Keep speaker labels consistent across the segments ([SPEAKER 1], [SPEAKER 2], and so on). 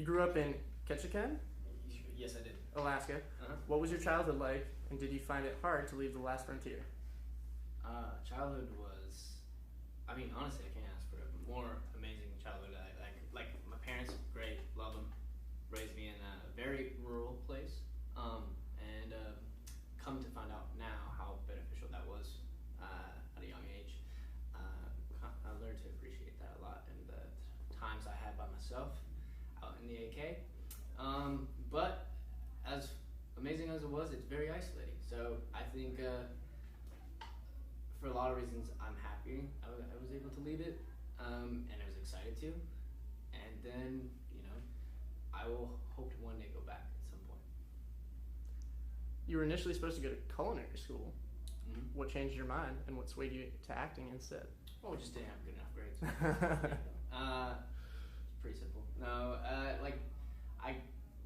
[SPEAKER 1] grew up in Ketchikan,
[SPEAKER 2] Yes, I did.
[SPEAKER 1] Alaska. What was your childhood like, and did you find it hard to leave the last frontier?
[SPEAKER 2] Childhood was, I mean, honestly, I can't ask for a more amazing childhood. Like my parents, great, love them, raised me in a very rural place, and come to find out now how beneficial that was at a young age. I learned to appreciate that a lot in the times I had by myself out in the AK. But as amazing as it was, it's very isolating. So I think for a lot of reasons, I'm happy I was able to leave it, and I was excited to. And then, you know, I will hope to one day go back at some point.
[SPEAKER 1] You were initially supposed to go to culinary school. What changed your mind, and what swayed you to acting instead?
[SPEAKER 2] Well, we just didn't have good enough grades. It's pretty simple. No, like I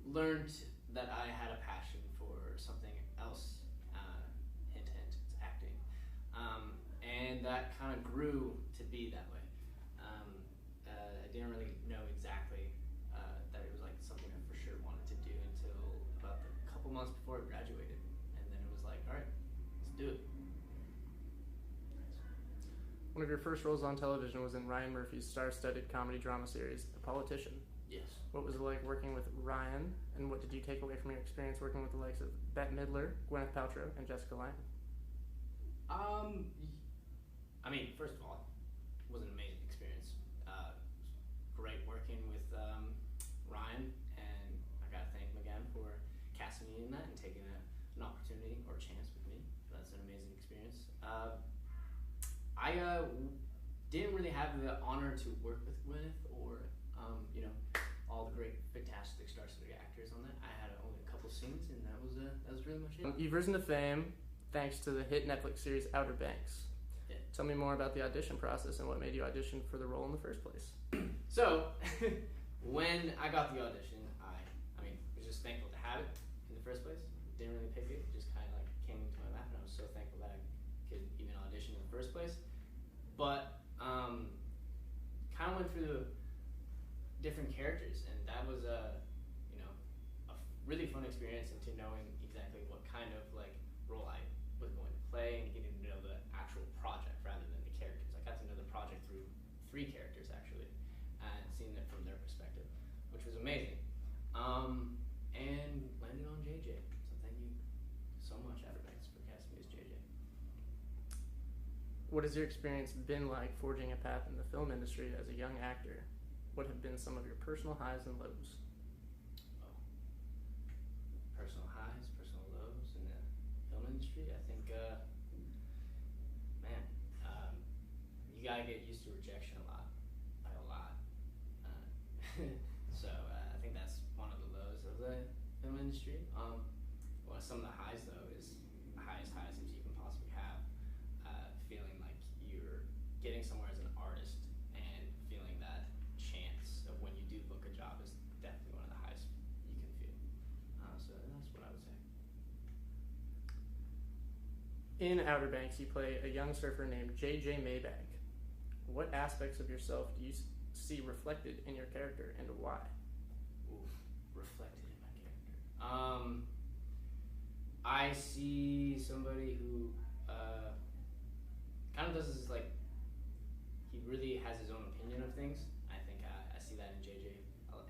[SPEAKER 2] learned that I had a passion for something else. Hint, hint, it's acting, and that kind of grew to be that way. I didn't really know exactly that it was like something I for sure wanted to do until about a couple months before I graduated, and then it was like, all right, let's do it.
[SPEAKER 1] One of your first roles on television was in Ryan Murphy's star-studded comedy drama series, A Politician.
[SPEAKER 2] Yes.
[SPEAKER 1] What was it like working with Ryan, and what did you take away from your experience working with the likes of Bette Midler, Gwyneth Paltrow, and Jessica Lange?
[SPEAKER 2] I mean, first of all, it was an amazing experience. Great working with Ryan, and I gotta thank him again for casting me in that and taking an opportunity or a chance with me. That's an amazing experience. I didn't really have the honor to work with Gwyneth or you know, all the great, fantastic star-studded actors on that. I had only a couple scenes, and that was really much it.
[SPEAKER 1] You've risen to fame thanks to the hit Netflix series Outer Banks.
[SPEAKER 2] Yeah.
[SPEAKER 1] Tell me more about the audition process and what made you audition for the role in the first place.
[SPEAKER 2] So, when I got the audition, I mean, was just thankful to have it in the first place. Didn't really pick it; it just kind of like came into my lap, and I was so thankful that I could even audition in the first place. But kind of went through different characters, and that was you know, a really fun experience into knowing exactly what kind of like role I was going to play and getting to know the actual project rather than the characters. I got to know the project through 3 characters actually, and seeing it from their perspective, which was amazing. And landed on JJ. So thank you so much, Outer Banks, for casting me as JJ.
[SPEAKER 1] What has your experience been like forging a path in the film industry as a young actor? What have been some of your personal highs and lows?
[SPEAKER 2] Personal highs, personal lows in the film industry. I think, man, you gotta get used to rejection a lot, by a lot. So I think that's one of the lows of the film industry. Well, some of the highs though is the highest highs that you can possibly have. Feeling like you're getting somewhere as an artist and feeling that chance of when you do book a job is definitely one of the highest you can feel. So that's what I would say.
[SPEAKER 1] In Outer Banks, you play a young surfer named JJ Maybank. What aspects of yourself do you see reflected in your character, and why?
[SPEAKER 2] Oof, reflected in my character. I see somebody who kind of does this, like, he really has his own opinion of things. I think I see that in JJ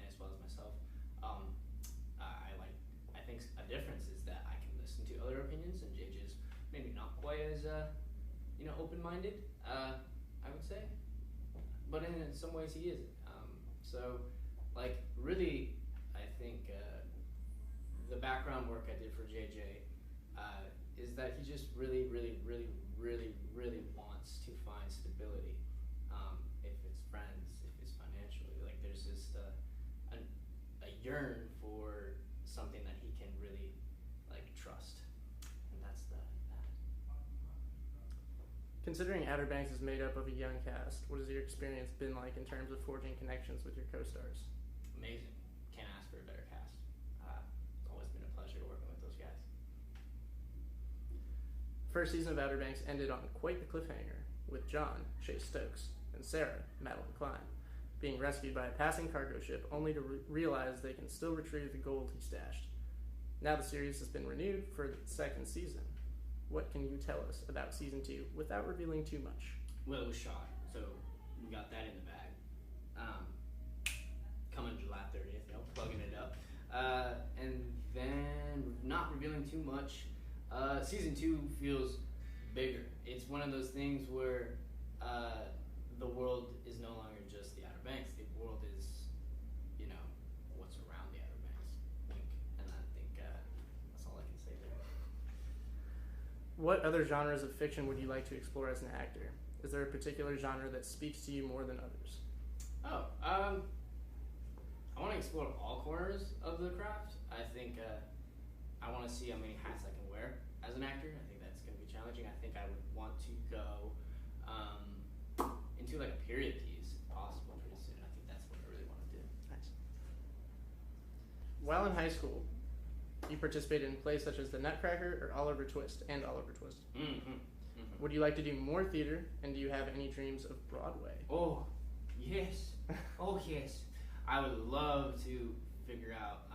[SPEAKER 2] as well as myself. I think a difference is that I can listen to other opinions, and JJ's maybe not quite as you know, open-minded, I would say, but in some ways he is. So like really, I think the background work I did for JJ is that he just really wants to find stability. If it's friends, if it's financially, like there's just a yearn for something that he can really like trust, and that's that.
[SPEAKER 1] Considering Outer Banks is made up of a young cast, what has your experience been like in terms of forging connections with your co-stars?
[SPEAKER 2] Amazing. Can't ask for a better cast. It's always been a pleasure working with those guys.
[SPEAKER 1] First season of Outer Banks ended on quite the cliffhanger, with John, Chase Stokes, and Sarah, Madeline Klein. being rescued by a passing cargo ship only to realize they can still retrieve the gold he stashed. Now the series has been renewed for the second season. What can you tell us about season 2 without revealing too much?
[SPEAKER 2] Well, it was shot, so we got that in the bag. Coming July 30th, plugging it up. And then, not revealing too much, season 2 feels bigger. It's one of those things where the world is no longer just the Outer Banks. The world is, what's around the Outer Banks. Wink. And I think that's all I can say there.
[SPEAKER 1] What other genres of fiction would you like to explore as an actor? Is there a particular genre that speaks to you more than others?
[SPEAKER 2] I want to explore all corners of the craft. I think I want to see how many hats I can wear as an actor. I think that's going to be challenging. I think I would want to go into like a period piece, if possible, pretty soon. I think that's what I really want to do.
[SPEAKER 1] Nice. While in high school, you participated in plays such as The Nutcracker or Oliver Twist and Oliver Twist. Would you like to do more theater, and do you have any dreams of Broadway?
[SPEAKER 2] Oh, yes. Oh, yes. I would love to figure out